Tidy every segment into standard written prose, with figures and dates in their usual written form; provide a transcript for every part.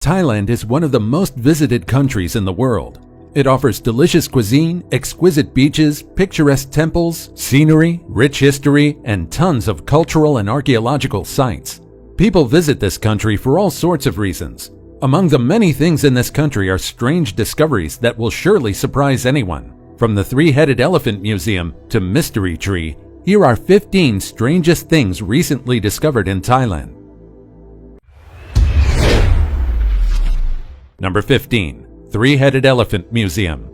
Thailand is one of the most visited countries in the world. It offers delicious cuisine, exquisite beaches, picturesque temples, scenery, rich history, and tons of cultural and archaeological sites. People visit this country for all sorts of reasons. Among the many things in this country are strange discoveries that will surely surprise anyone. From the three-headed elephant museum to Mystery Tree, here are 15 strangest things recently discovered in Thailand. Number 15. Three-Headed Elephant Museum.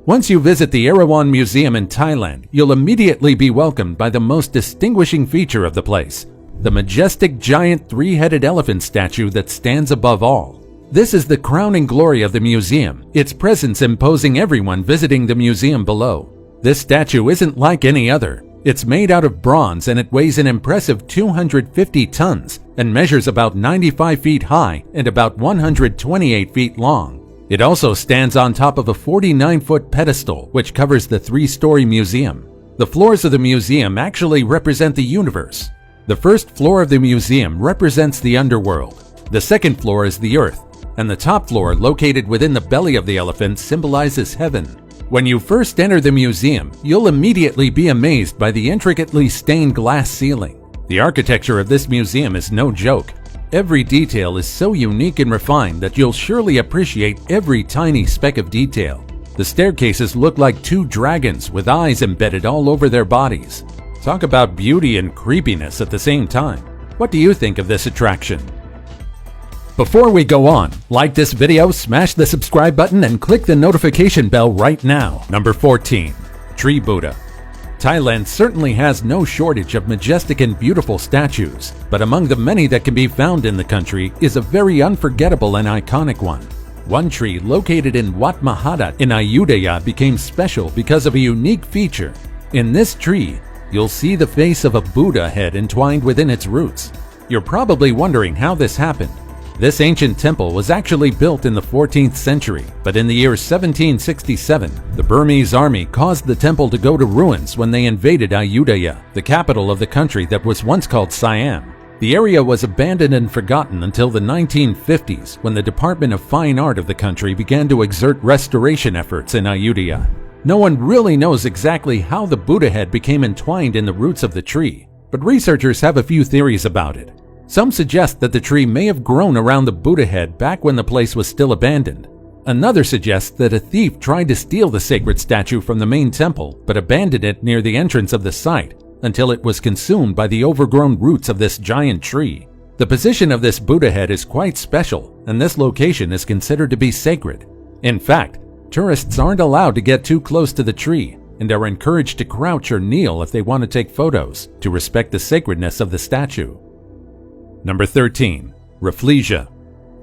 Once you visit the Erawan Museum in Thailand, you'll immediately be welcomed by the most distinguishing feature of the place, the majestic giant three-headed elephant statue that stands above all. This is the crowning glory of the museum, its presence imposing everyone visiting the museum below. This statue isn't like any other. It's made out of bronze and it weighs an impressive 250 tons and measures about 95 feet high and about 128 feet long. It also stands on top of a 49-foot pedestal which covers the three-story museum. The floors of the museum actually represent the universe. The first floor of the museum represents the underworld. The second floor is the earth, and the top floor, located within the belly of the elephant, symbolizes heaven. When you first enter the museum, you'll immediately be amazed by the intricately stained glass ceiling. The architecture of this museum is no joke. Every detail is so unique and refined that you'll surely appreciate every tiny speck of detail. The staircases look like two dragons with eyes embedded all over their bodies. Talk about beauty and creepiness at the same time. What do you think of this attraction? Before we go on, like this video, smash the subscribe button, and click the notification bell right now. Number 14. Tree Buddha. Thailand certainly has no shortage of majestic and beautiful statues, but among the many that can be found in the country is a very unforgettable and iconic one. One tree located in Wat Mahadat in Ayutthaya became special because of a unique feature. In this tree, you'll see the face of a Buddha head entwined within its roots. You're probably wondering how this happened. This ancient temple was actually built in the 14th century, but in the year 1767, the Burmese army caused the temple to go to ruins when they invaded Ayutthaya, the capital of the country that was once called Siam. The area was abandoned and forgotten until the 1950s, when the Department of Fine Art of the country began to exert restoration efforts in Ayutthaya. No one really knows exactly how the Buddha head became entwined in the roots of the tree, but researchers have a few theories about it. Some suggest that the tree may have grown around the Buddha head back when the place was still abandoned. Another suggests that a thief tried to steal the sacred statue from the main temple, but abandoned it near the entrance of the site until it was consumed by the overgrown roots of this giant tree. The position of this Buddha head is quite special, and this location is considered to be sacred. In fact, tourists aren't allowed to get too close to the tree and are encouraged to crouch or kneel if they want to take photos to respect the sacredness of the statue. Number 13. Rafflesia.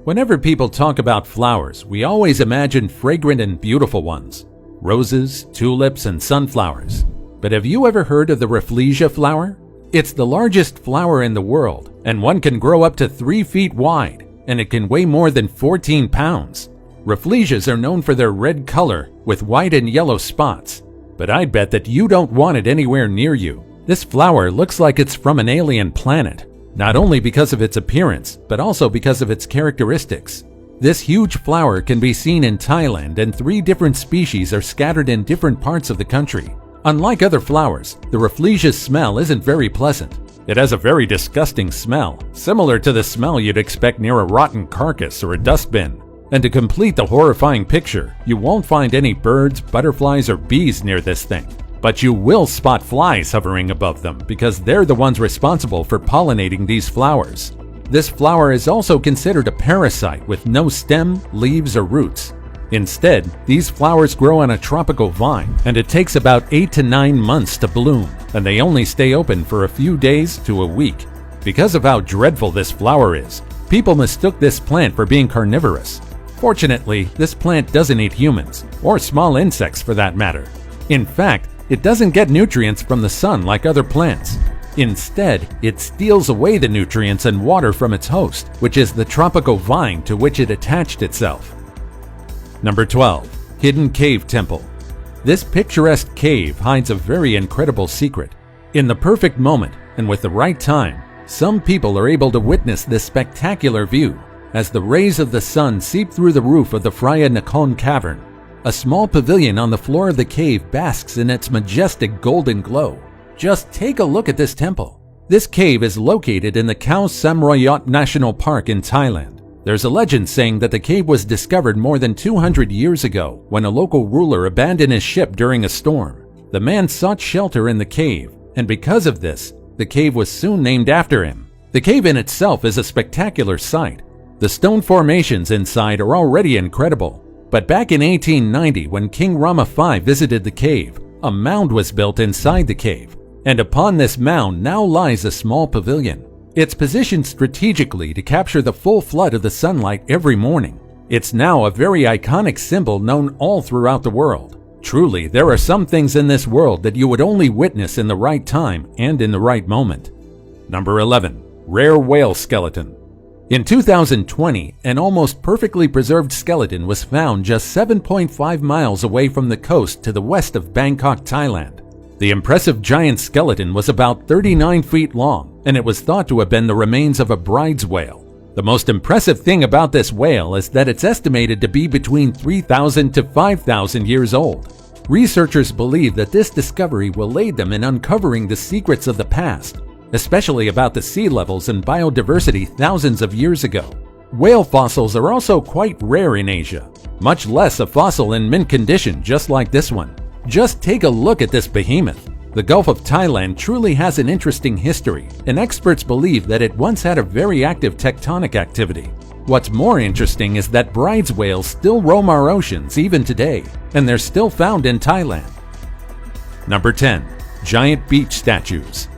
Whenever people talk about flowers, we always imagine fragrant and beautiful ones. Roses, tulips, and sunflowers. But have you ever heard of the Rafflesia flower? It's the largest flower in the world, and one can grow up to 3 feet wide, and it can weigh more than 14 pounds. Rafflesias are known for their red color with white and yellow spots, but I'd bet that you don't want it anywhere near you. This flower looks like it's from an alien planet. Not only because of its appearance, but also because of its characteristics. This huge flower can be seen in Thailand, and 3 different species are scattered in different parts of the country. Unlike other flowers, the Rafflesia's smell isn't very pleasant. It has a very disgusting smell, similar to the smell you'd expect near a rotten carcass or a dustbin. And to complete the horrifying picture, you won't find any birds, butterflies, or bees near this thing. But you will spot flies hovering above them because they're the ones responsible for pollinating these flowers. This flower is also considered a parasite with no stem, leaves, or roots. Instead, these flowers grow on a tropical vine, and it takes about 8 to 9 months to bloom, and they only stay open for a few days to a week. Because of how dreadful this flower is, people mistook this plant for being carnivorous. Fortunately, this plant doesn't eat humans, or small insects for that matter. In fact, it doesn't get nutrients from the sun like other plants. Instead, it steals away the nutrients and water from its host, which is the tropical vine to which it attached itself. Number 12. Hidden Cave Temple. This picturesque cave hides a very incredible secret. In the perfect moment, and with the right time, some people are able to witness this spectacular view. as the rays of the sun seep through the roof of the Phra Nakhon cavern. A small pavilion on the floor of the cave basks in its majestic golden glow. Just take a look at this temple. This cave is located in the Khao Samroyot National Park in Thailand. There's a legend saying that the cave was discovered more than 200 years ago when a local ruler abandoned his ship during a storm. The man sought shelter in the cave, and because of this, the cave was soon named after him. The cave in itself is a spectacular sight. The stone formations inside are already incredible. But back in 1890, when King Rama V visited the cave, a mound was built inside the cave. And upon this mound now lies a small pavilion. It's positioned strategically to capture the full flood of the sunlight every morning. It's now a very iconic symbol known all throughout the world. Truly, there are some things in this world that you would only witness in the right time and in the right moment. Number 11. Rare whale skeleton. In 2020, an almost perfectly preserved skeleton was found just 7.5 miles away from the coast to the west of Bangkok, Thailand. The impressive giant skeleton was about 39 feet long, and it was thought to have been the remains of a bride's whale. The most impressive thing about this whale is that it's estimated to be between 3,000 to 5,000 years old. Researchers believe that this discovery will aid them in uncovering the secrets of the past, especially about the sea levels and biodiversity thousands of years ago. Whale fossils are also quite rare in Asia, much less a fossil in mint condition just like this one. Just take a look at this behemoth. The Gulf of Thailand truly has an interesting history, and experts believe that it once had a very active tectonic activity. What's more interesting is that bride's whales still roam our oceans even today, and they're still found in Thailand. Number 10. Giant beach statues.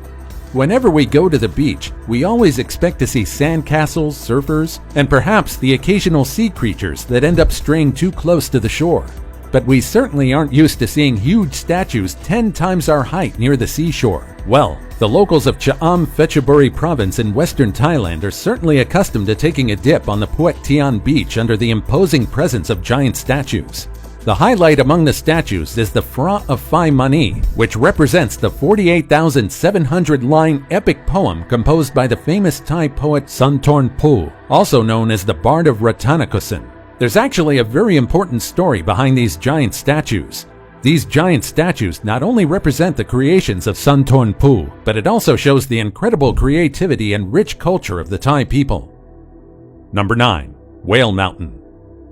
Whenever we go to the beach, we always expect to see sandcastles, surfers, and perhaps the occasional sea creatures that end up straying too close to the shore. But we certainly aren't used to seeing huge statues 10 times our height near the seashore. Well, the locals of Chaam Phetchaburi province in western Thailand are certainly accustomed to taking a dip on the Puet Tian beach under the imposing presence of giant statues. The highlight among the statues is the Phra of Phai Mani, which represents the 48,700-line epic poem composed by the famous Thai poet Suntorn Phu, also known as the Bard of Ratanakosin. There's actually a very important story behind these giant statues. These giant statues not only represent the creations of Suntorn Phu, but it also shows the incredible creativity and rich culture of the Thai people. Number 9. Whale Mountain.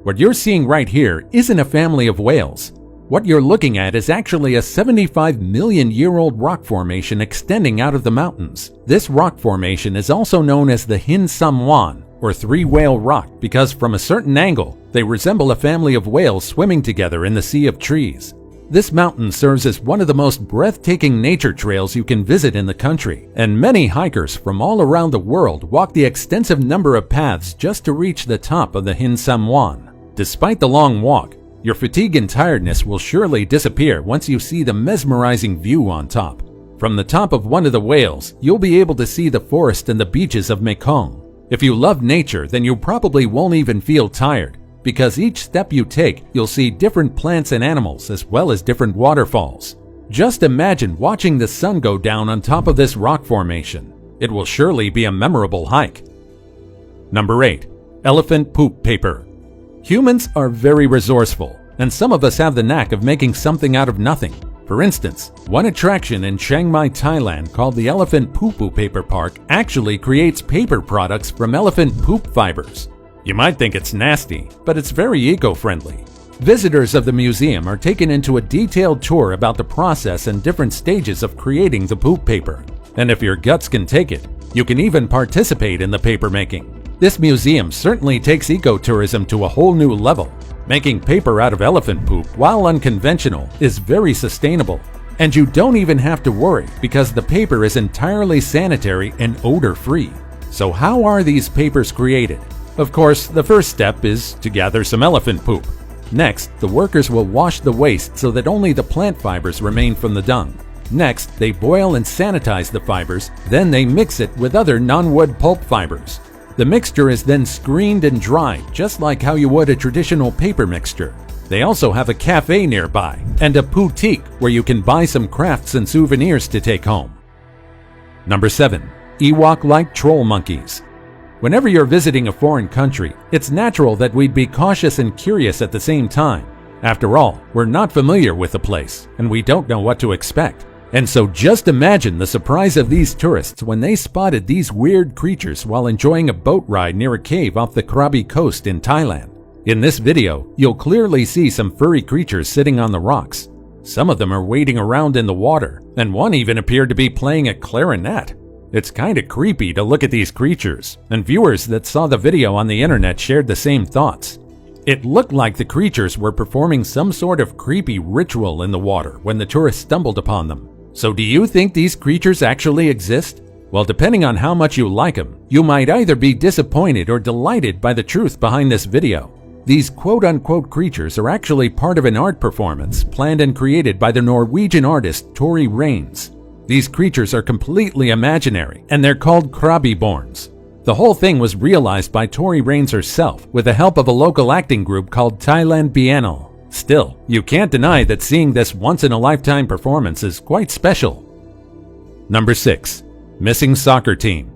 What you're seeing right here isn't a family of whales. What you're looking at is actually a 75 million year old rock formation extending out of the mountains. This rock formation is also known as the Hin Sam Wan, or three-whale rock, because from a certain angle, they resemble a family of whales swimming together in the sea of trees. This mountain serves as one of the most breathtaking nature trails you can visit in the country, and many hikers from all around the world walk the extensive number of paths just to reach the top of the Hin Sam Wan. Despite the long walk, your fatigue and tiredness will surely disappear once you see the mesmerizing view on top. From the top of one of the whales, you'll be able to see the forest and the beaches of Mekong. If you love nature, then you probably won't even feel tired, because each step you take, you'll see different plants and animals as well as different waterfalls. Just imagine watching the sun go down on top of this rock formation. It will surely be a memorable hike. Number 8. Elephant poop paper. Humans are very resourceful, and some of us have the knack of making something out of nothing. For instance, one attraction in Chiang Mai, Thailand called the Elephant Poo Paper Park actually creates paper products from elephant poop fibers. You might think it's nasty, but it's very eco-friendly. Visitors of the museum are taken into a detailed tour about the process and different stages of creating the poop paper. And if your guts can take it, you can even participate in the paper making. This museum certainly takes ecotourism to a whole new level. Making paper out of elephant poop, while unconventional, is very sustainable. And you don't even have to worry because the paper is entirely sanitary and odor-free. So how are these papers created? Of course, the first step is to gather some elephant poop. Next, the workers will wash the waste so that only the plant fibers remain from the dung. Next, they boil and sanitize the fibers, then they mix it with other non-wood pulp fibers. The mixture is then screened and dried, just like how you would a traditional paper mixture. They also have a cafe nearby, and a boutique where you can buy some crafts and souvenirs to take home. Number 7. Ewok-like troll monkeys. Whenever you're visiting a foreign country, it's natural that we'd be cautious and curious at the same time. After all, we're not familiar with the place, and we don't know what to expect. And so just imagine the surprise of these tourists when they spotted these weird creatures while enjoying a boat ride near a cave off the Krabi coast in Thailand. In this video, you'll clearly see some furry creatures sitting on the rocks. Some of them are wading around in the water, and one even appeared to be playing a clarinet. It's kinda creepy to look at these creatures, and viewers that saw the video on the internet shared the same thoughts. It looked like the creatures were performing some sort of creepy ritual in the water when the tourists stumbled upon them. So do you think these creatures actually exist? Well, depending on how much you like them, you might either be disappointed or delighted by the truth behind this video. These quote-unquote creatures are actually part of an art performance planned and created by the Norwegian artist Tori Rains. These creatures are completely imaginary, and they're called Krabi-borns. The whole thing was realized by Tori Rains herself with the help of a local acting group called Thailand Biennale. Still, you can't deny that seeing this once-in-a-lifetime performance is quite special. Number 6. Missing soccer team.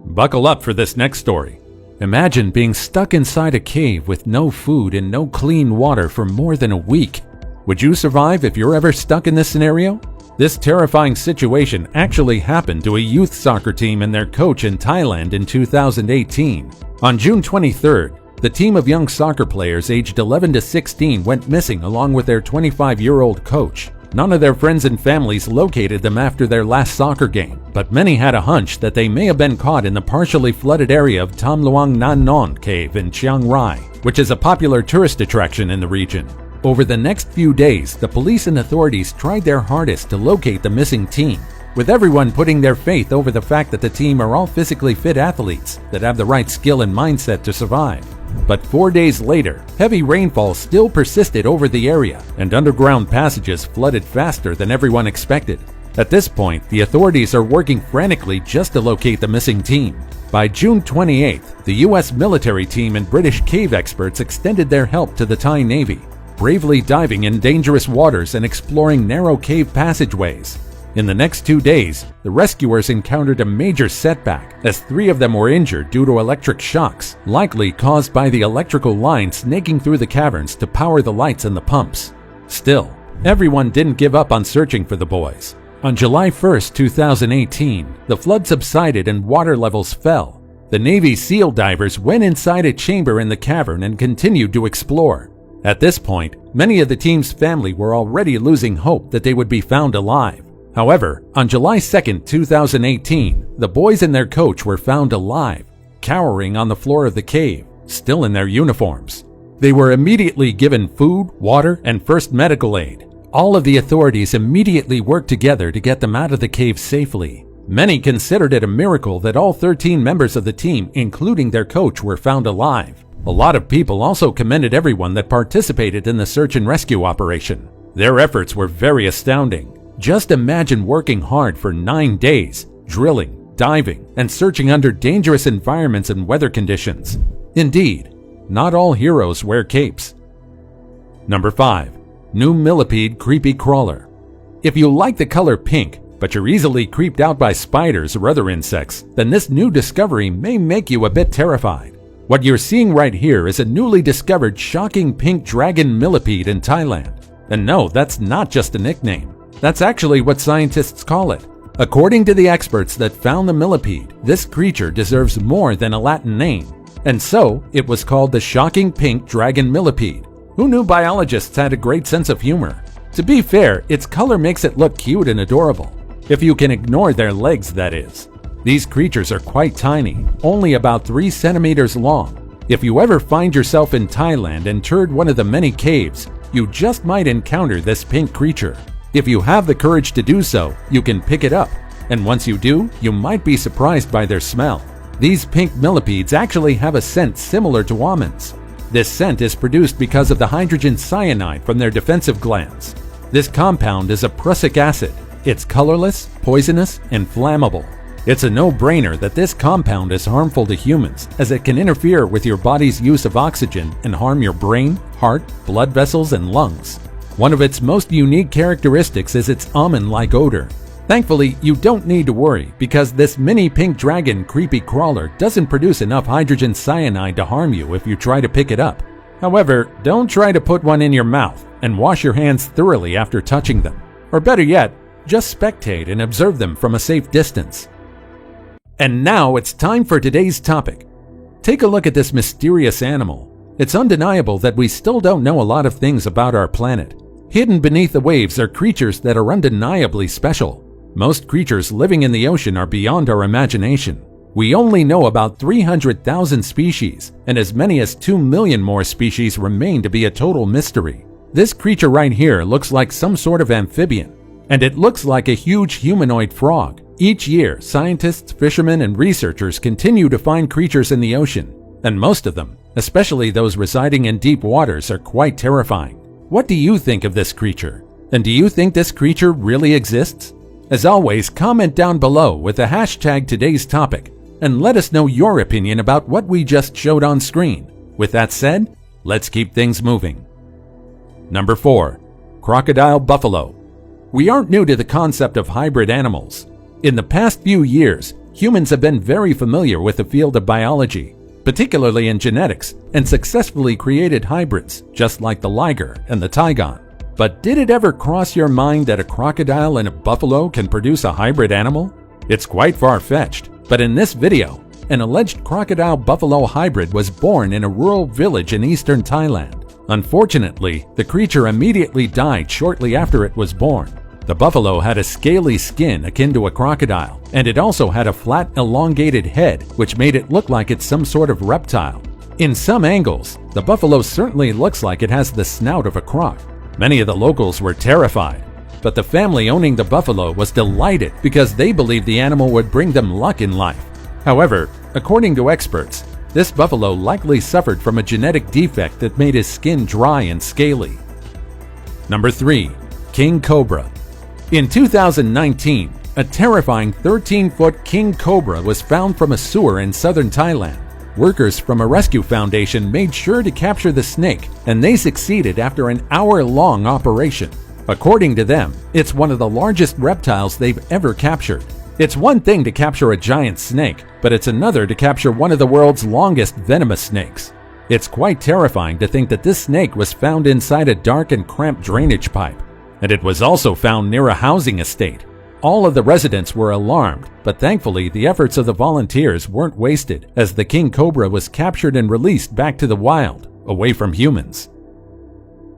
Buckle up for this next story. Imagine being stuck inside a cave with no food and no clean water for more than a week. Would you survive if you're ever stuck in this scenario? This terrifying situation actually happened to a youth soccer team and their coach in Thailand in 2018. On June 23rd, the team of young soccer players aged 11 to 16 went missing along with their 25-year-old coach. None of their friends and families located them after their last soccer game, but many had a hunch that they may have been caught in the partially flooded area of Tham Luang Nan Non Cave in Chiang Rai, which is a popular tourist attraction in the region. Over the next few days, the police and authorities tried their hardest to locate the missing team, with everyone putting their faith over the fact that the team are all physically fit athletes that have the right skill and mindset to survive. But 4 days later, heavy rainfall still persisted over the area, and underground passages flooded faster than everyone expected. At this point, the authorities are working frantically just to locate the missing team. By June 28th, the U.S. military team and British cave experts extended their help to the Thai Navy, bravely diving in dangerous waters and exploring narrow cave passageways. In the next 2 days, the rescuers encountered a major setback as 3 of them were injured due to electric shocks, likely caused by the electrical line snaking through the caverns to power the lights and the pumps. Still, everyone didn't give up on searching for the boys. On July 1st, 2018, the flood subsided and water levels fell. The Navy SEAL divers went inside a chamber in the cavern and continued to explore. At this point, many of the team's family were already losing hope that they would be found alive. However, on July 2, 2018, the boys and their coach were found alive, cowering on the floor of the cave, still in their uniforms. They were immediately given food, water, and first medical aid. All of the authorities immediately worked together to get them out of the cave safely. Many considered it a miracle that all 13 members of the team, including their coach, were found alive. A lot of people also commended everyone that participated in the search and rescue operation. Their efforts were very astounding. Just imagine working hard for 9 days, drilling, diving, and searching under dangerous environments and weather conditions. Indeed, not all heroes wear capes. Number 5. New millipede creepy crawler. If you like the color pink, but you're easily creeped out by spiders or other insects, then this new discovery may make you a bit terrified. What you're seeing right here is a newly discovered shocking pink dragon millipede in Thailand. And no, that's not just a nickname. That's actually what scientists call it. According to the experts that found the millipede, this creature deserves more than a Latin name. And so, it was called the shocking pink dragon millipede. Who knew biologists had a great sense of humor? To be fair, its color makes it look cute and adorable. If you can ignore their legs, that is. These creatures are quite tiny, only about 3 centimeters long. If you ever find yourself in Thailand and toured one of the many caves, you just might encounter this pink creature. If you have the courage to do so, you can pick it up. And once you do, you might be surprised by their smell. These pink millipedes actually have a scent similar to almonds. This scent is produced because of the hydrogen cyanide from their defensive glands. This compound is a prussic acid. It's colorless, poisonous, and flammable. It's a no-brainer that this compound is harmful to humans, as it can interfere with your body's use of oxygen and harm your brain, heart, blood vessels, and lungs. One of its most unique characteristics is its almond-like odor. Thankfully, you don't need to worry because this mini pink dragon creepy crawler doesn't produce enough hydrogen cyanide to harm you if you try to pick it up. However, don't try to put one in your mouth and wash your hands thoroughly after touching them. Or better yet, just spectate and observe them from a safe distance. And now it's time for today's topic. Take a look at this mysterious animal. It's undeniable that we still don't know a lot of things about our planet. Hidden beneath the waves are creatures that are undeniably special. Most creatures living in the ocean are beyond our imagination. We only know about 300,000 species, and as many as 2 million more species remain to be a total mystery. This creature right here looks like some sort of amphibian, and it looks like a huge humanoid frog. Each year, scientists, fishermen, and researchers continue to find creatures in the ocean, and most of them, especially those residing in deep waters, are quite terrifying. What do you think of this creature? And do you think this creature really exists? As always, comment down below with the hashtag today's topic and let us know your opinion about what we just showed on screen. With that said, let's keep things moving. Number 4. Crocodile buffalo. We aren't new to the concept of hybrid animals. In the past few years, humans have been very familiar with the field of biology, particularly in genetics, and successfully created hybrids just like the liger and the tigon. But did it ever cross your mind that a crocodile and a buffalo can produce a hybrid animal? It's quite far-fetched, but in this video, an alleged crocodile-buffalo hybrid was born in a rural village in eastern Thailand. Unfortunately, the creature immediately died shortly after it was born. The buffalo had a scaly skin akin to a crocodile, and it also had a flat, elongated head, which made it look like it's some sort of reptile. In some angles, the buffalo certainly looks like it has the snout of a croc. Many of the locals were terrified, but the family owning the buffalo was delighted because they believed the animal would bring them luck in life. However, according to experts, this buffalo likely suffered from a genetic defect that made his skin dry and scaly. Number 3. King Cobra. In 2019, a terrifying 13-foot king cobra was found from a sewer in southern Thailand. Workers from a rescue foundation made sure to capture the snake, and they succeeded after an hour-long operation. According to them, it's one of the largest reptiles they've ever captured. It's one thing to capture a giant snake, but it's another to capture one of the world's longest venomous snakes. It's quite terrifying to think that this snake was found inside a dark and cramped drainage pipe, and it was also found near a housing estate. All of the residents were alarmed, but thankfully the efforts of the volunteers weren't wasted as the king cobra was captured and released back to the wild, away from humans.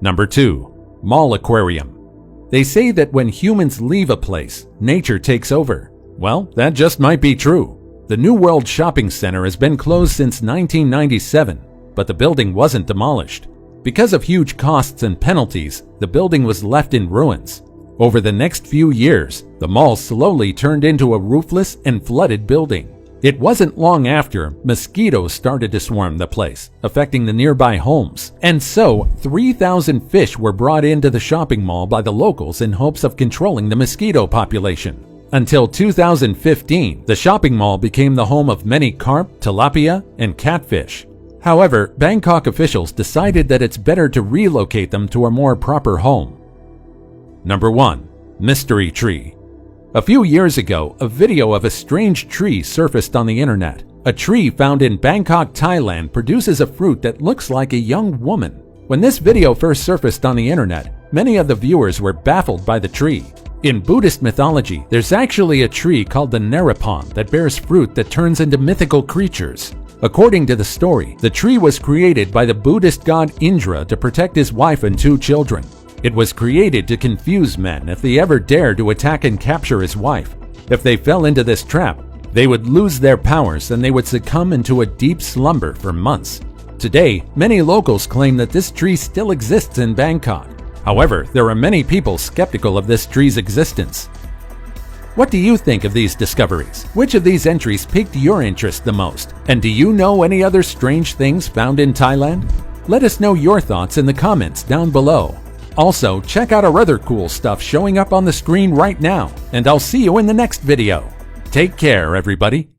Number 2. Mall aquarium. They say that when humans leave a place, nature takes over. Well, that just might be true. The New World Shopping Center has been closed since 1997, but the building wasn't demolished. Because of huge costs and penalties, the building was left in ruins. Over the next few years, the mall slowly turned into a roofless and flooded building. It wasn't long after mosquitoes started to swarm the place, affecting the nearby homes. And so, 3,000 fish were brought into the shopping mall by the locals in hopes of controlling the mosquito population. Until 2015, the shopping mall became the home of many carp, tilapia, and catfish. However, Bangkok officials decided that it's better to relocate them to a more proper home. Number 1. Mystery Tree. A few years ago, a video of a strange tree surfaced on the internet. A tree found in Bangkok, Thailand produces a fruit that looks like a young woman. When this video first surfaced on the internet, many of the viewers were baffled by the tree. In Buddhist mythology, there's actually a tree called the Narapan that bears fruit that turns into mythical creatures. According to the story, the tree was created by the Buddhist god Indra to protect his wife and 2 children. It was created to confuse men if they ever dared to attack and capture his wife. If they fell into this trap, they would lose their powers and they would succumb into a deep slumber for months. Today, many locals claim that this tree still exists in Bangkok. However, there are many people skeptical of this tree's existence. What do you think of these discoveries? Which of these entries piqued your interest the most? And do you know any other strange things found in Thailand? Let us know your thoughts in the comments down below. Also, check out our other cool stuff showing up on the screen right now, and I'll see you in the next video. Take care, everybody.